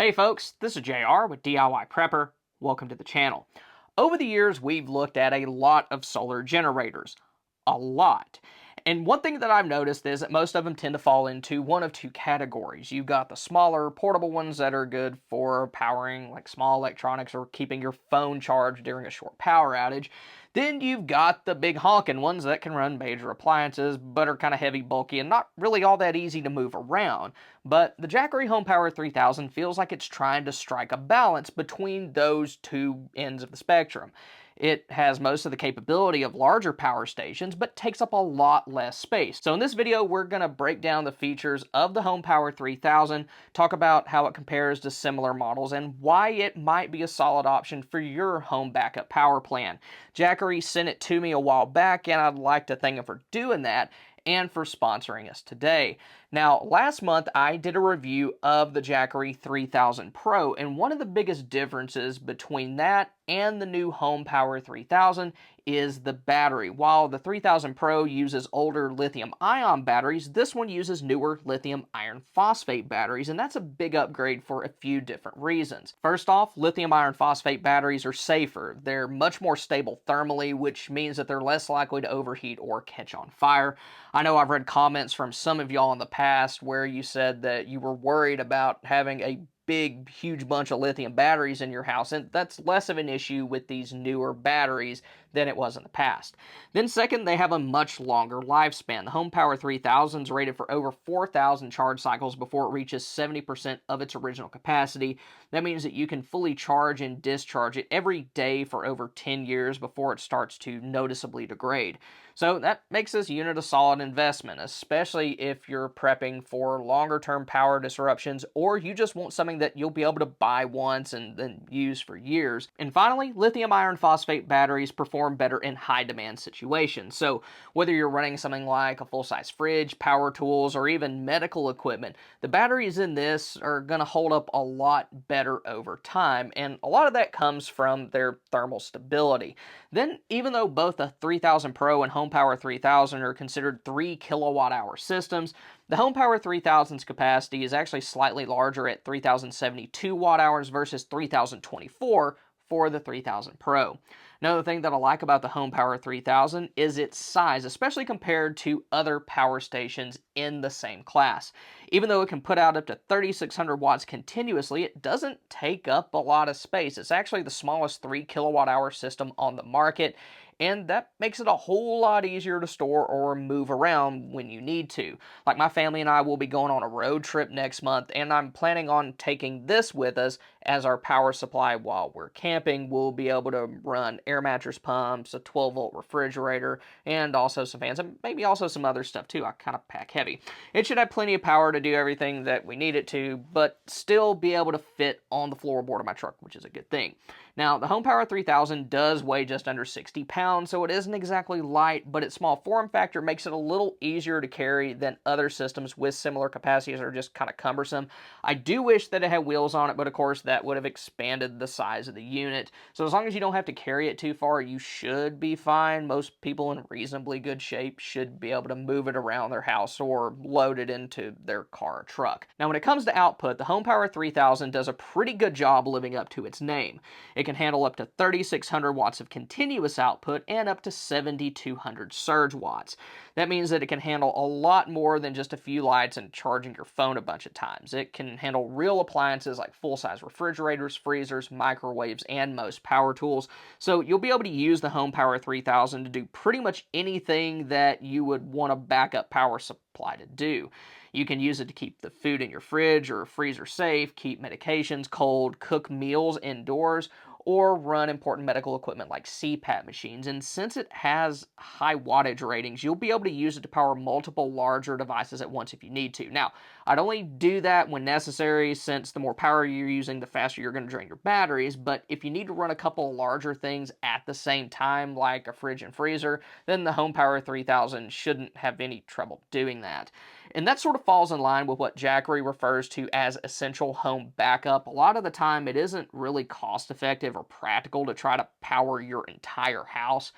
Hey folks, this is JR with DIY Prepper. Welcome to the channel. Over the years, we've looked at a lot of solar generators. A lot. And one thing that I've noticed is that most of them tend to fall into one of two categories. You've got the smaller, portable ones that are good for powering like small electronics or keeping your phone charged during a short power outage. Then you've got the big honking ones that can run major appliances, but are kind of heavy, bulky, and not really all that easy to move around. But the Jackery HomePower 3000 feels like it's trying to strike a balance between those two ends of the spectrum. It has most of the capability of larger power stations, but takes up a lot less space. So in this video, we're going to break down the features of the HomePower 3000, talk about how it compares to similar models, and why it might be a solid option for your home backup power plan. Jackery sent it to me a while back, and I'd like to thank him for doing that and for sponsoring us today. Now, last month I did a review of the Jackery 3000 Pro, and one of the biggest differences between that and the new HomePower 3000 is the battery. While the 3000 Pro uses older lithium-ion batteries, this one uses newer lithium iron phosphate batteries, and that's a big upgrade for a few different reasons. First off, lithium iron phosphate batteries are safer. They're much more stable thermally, which means that they're less likely to overheat or catch on fire. I know I've read comments from some of y'all in the past where you said that you were worried about having a big, huge bunch of lithium batteries in your house, and that's less of an issue with these newer batteries than it was in the past. Then second, they have a much longer lifespan. The HomePower 3000 is rated for over 4,000 charge cycles before it reaches 70% of its original capacity. That means that you can fully charge and discharge it every day for over 10 years before it starts to noticeably degrade. So that makes this unit a solid investment, especially if you're prepping for longer term power disruptions or you just want something that you'll be able to buy once and then use for years. And finally, lithium iron phosphate batteries perform better in high demand situations. So whether you're running something like a full-size fridge, power tools, or even medical equipment, the batteries in this are going to hold up a lot better over time, and a lot of that comes from their thermal stability. Then, even though both the 3000 Pro and HomePower 3000 are considered 3 kilowatt hour systems, the HomePower 3000's capacity is actually slightly larger at 3072 watt hours versus 3024 for the 3000 Pro. Another thing that I like about the HomePower 3000 is its size, especially compared to other power stations in the same class. Even though it can put out up to 3600 watts continuously, it doesn't take up a lot of space. It's actually the smallest 3 kilowatt hour system on the market, and that makes it a whole lot easier to store or move around when you need to. Like my family and I will be going on a road trip next month, and I'm planning on taking this with us as our power supply while we're camping. We'll be able to run air mattress pumps, a 12-volt refrigerator, and also some fans, and maybe also some other stuff too. I kind of pack heavy. It should have plenty of power to do everything that we need it to, but still be able to fit on the floorboard of my truck, which is a good thing. Now, the HomePower 3000 does weigh just under 60 pounds, so it isn't exactly light, but its small form factor makes it a little easier to carry than other systems with similar capacities that are just kind of cumbersome. I do wish that it had wheels on it, but of course that would have expanded the size of the unit. So as long as you don't have to carry it too far, you should be fine. Most people in reasonably good shape should be able to move it around their house or load it into their car or truck. Now, when it comes to output, the HomePower 3000 does a pretty good job living up to its name. It can handle up to 3600 watts of continuous output and up to 7200 surge watts. That means that it can handle a lot more than just a few lights and charging your phone a bunch of times. It can handle real appliances like full-size refrigerators, freezers, microwaves, and most power tools. So you'll be able to use the HomePower 3000 to do pretty much anything that you would want a backup power supply to do. You can use it to keep the food in your fridge or freezer safe, keep medications cold, cook meals indoors, or run important medical equipment like CPAP machines. And since it has high wattage ratings, you'll be able to use it to power multiple larger devices at once if you need to. Now, I'd only do that when necessary, since the more power you're using, the faster you're going to drain your batteries. But if you need to run a couple larger things at the same time, like a fridge and freezer, then the HomePower 3000 shouldn't have any trouble doing that. And that sort of falls in line with what Jackery refers to as essential home backup. A lot of the time, it isn't really cost effective or practical to try to power your entire house.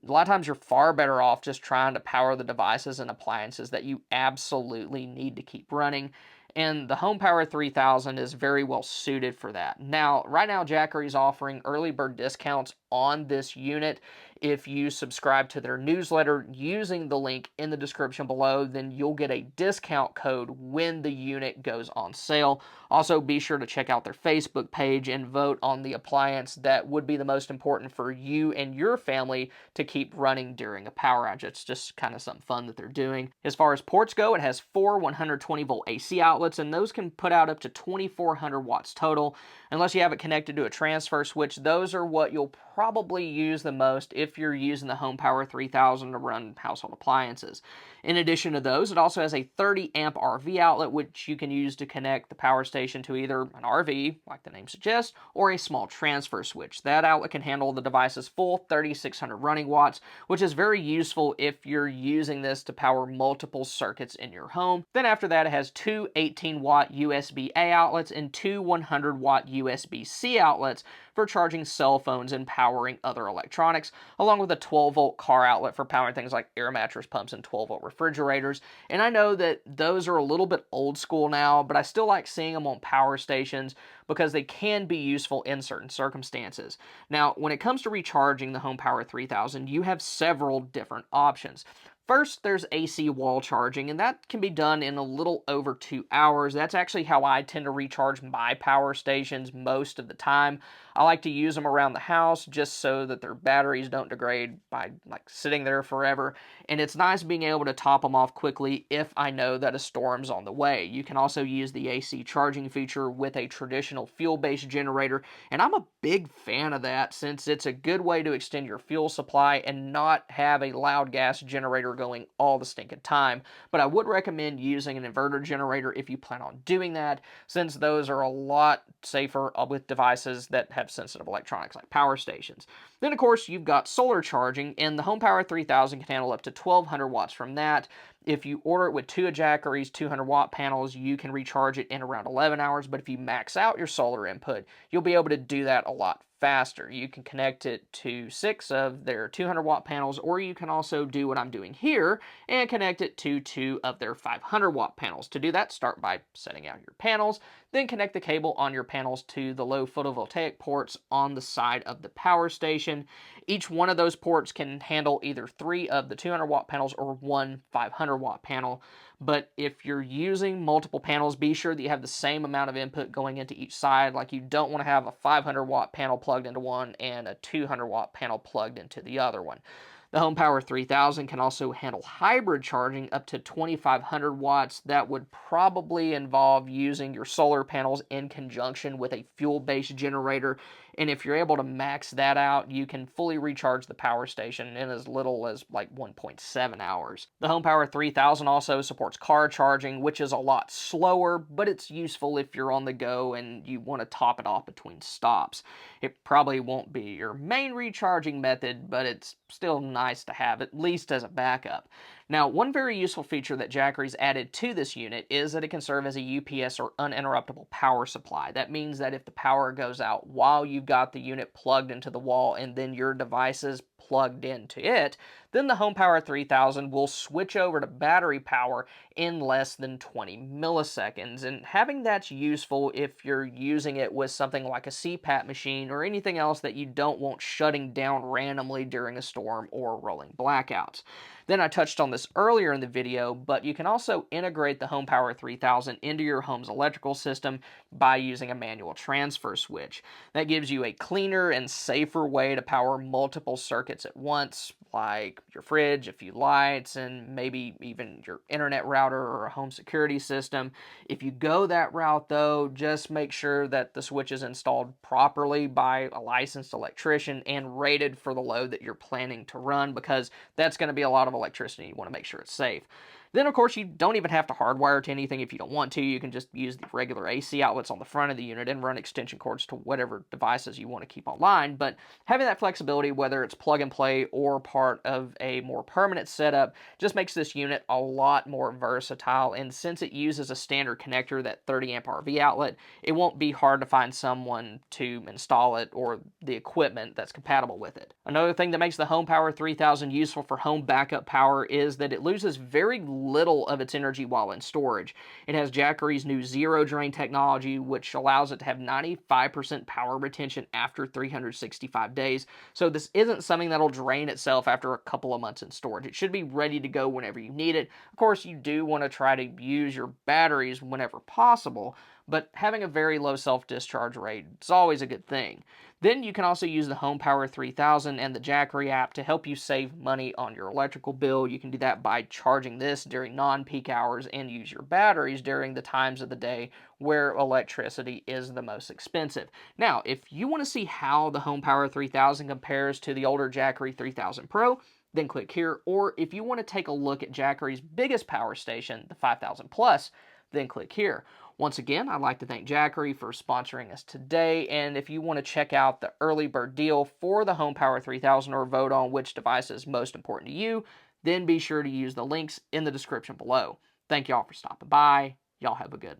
A lot of times you're far better off just trying to power the devices and appliances that you absolutely need to keep running. and the HomePower 3000 is very well suited for that. Now, right now, Jackery is offering early bird discounts on this unit. If you subscribe to their newsletter using the link in the description below, then you'll get a discount code when the unit goes on sale. Also, be sure to check out their Facebook page and vote on the appliance that would be the most important for you and your family to keep running during a power outage. It's just kind of something fun that they're doing. As far as ports go, it has 4 120 volt AC outlets, and those can put out up to 2400 watts total. Unless you have it connected to a transfer switch, those are what you'll probably use the most if you're using the HomePower 3000 to run household appliances. In addition to those, it also has a 30 amp RV outlet, which you can use to connect the power station to either an RV, like the name suggests, or a small transfer switch. That outlet can handle the device's full 3600 running watts, which is very useful if you're using this to power multiple circuits in your home. Then after that, it has 2 18-watt USB-A outlets and 2 100-watt USB-C outlets for charging cell phones and powering other electronics, along with a 12-volt car outlet for powering things like air mattress pumps and 12-volt refrigerators. And I know that those are a little bit old school now, but I still like seeing them on power stations because they can be useful in certain circumstances. Now, when it comes to recharging the HomePower 3000, you have several different options. First, there's AC wall charging, and that can be done in a little over 2 hours. That's actually how I tend to recharge my power stations most of the time. I like to use them around the house just so that their batteries don't degrade by sitting there forever. And it's nice being able to top them off quickly if I know that a storm's on the way. You can also use the AC charging feature with a traditional fuel-based generator, and I'm a big fan of that since it's a good way to extend your fuel supply and not have a loud gas generator going all the stinking time. But I would recommend using an inverter generator if you plan on doing that, since those are a lot safer with devices that have sensitive electronics like power stations. Then of course you've got solar charging, and the HomePower 3000 can handle up to 1200 watts from that. If you order it with 2 of Jackery's 200 watt panels, you can recharge it in around 11 hours, but if you max out your solar input, you'll be able to do that a lot faster. You can connect it to 6 of their 200 watt panels, or you can also do what I'm doing here and connect it to 2 of their 500 watt panels. To do that, start by setting out your panels, then connect the cable on your panels to the low photovoltaic ports on the side of the power station. Each one of those ports can handle either 3 of the 200 watt panels or 1 500 watt panel. But if you're using multiple panels, be sure that you have the same amount of input going into each side. Like, you don't want to have a 500 watt panel plugged into one and a 200 watt panel plugged into the other one. The HomePower 3000 can also handle hybrid charging up to 2500 watts. That would probably involve using your solar panels in conjunction with a fuel-based generator. And if you're able to max that out, you can fully recharge the power station in as little as 1.7 hours. The HomePower 3000 also supports car charging, which is a lot slower, but it's useful if you're on the go and you want to top it off between stops. It probably won't be your main recharging method, but it's still nice to have, at least as a backup. Now, one very useful feature that Jackery's added to this unit is that it can serve as a UPS or uninterruptible power supply. That means that if the power goes out while you've got the unit plugged into the wall and then your device is plugged into it, then the HomePower 3000 will switch over to battery power in less than 20 milliseconds. And having that's useful if you're using it with something like a CPAP machine or anything else that you don't want shutting down randomly during a storm or rolling blackouts. Then I touched on this earlier in the video, but you can also integrate the HomePower 3000 into your home's electrical system by using a manual transfer switch. That gives you a cleaner and safer way to power multiple circuits at once, like your fridge, a few lights, and maybe even your internet router or a home security system. If you go that route though, just make sure that the switch is installed properly by a licensed electrician and rated for the load that you're planning to run, because that's going to be a lot of electricity. You want to make sure it's safe. Then, of course, you don't even have to hardwire to anything if you don't want to. You can just use the regular AC outlets on the front of the unit and run extension cords to whatever devices you want to keep online. But having that flexibility, whether it's plug and play or part of a more permanent setup, just makes this unit a lot more versatile. And since it uses a standard connector, that 30 amp RV outlet, it won't be hard to find someone to install it or the equipment that's compatible with it. Another thing that makes the HomePower 3000 useful for home backup power is that it loses very little of its energy while in storage. It has Jackery's new zero drain technology, which allows it to have 95% power retention after 365 days. So this isn't something that'll drain itself after a couple of months in storage. It should be ready to go whenever you need it. Of course, you do want to try to use your batteries whenever possible, but having a very low self-discharge rate is always a good thing. Then you can also use the HomePower 3000 and the Jackery app to help you save money on your electrical bill. You can do that by charging this during non-peak hours and use your batteries during the times of the day where electricity is the most expensive. Now, if you want to see how the HomePower 3000 compares to the older Jackery 3000 Pro, then click here. Or if you want to take a look at Jackery's biggest power station, the 5000 Plus, then click here. Once again, I'd like to thank Jackery for sponsoring us today, and if you want to check out the early bird deal for the HomePower 3000 or vote on which device is most important to you, then be sure to use the links in the description below. Thank y'all for stopping by. Y'all have a good one.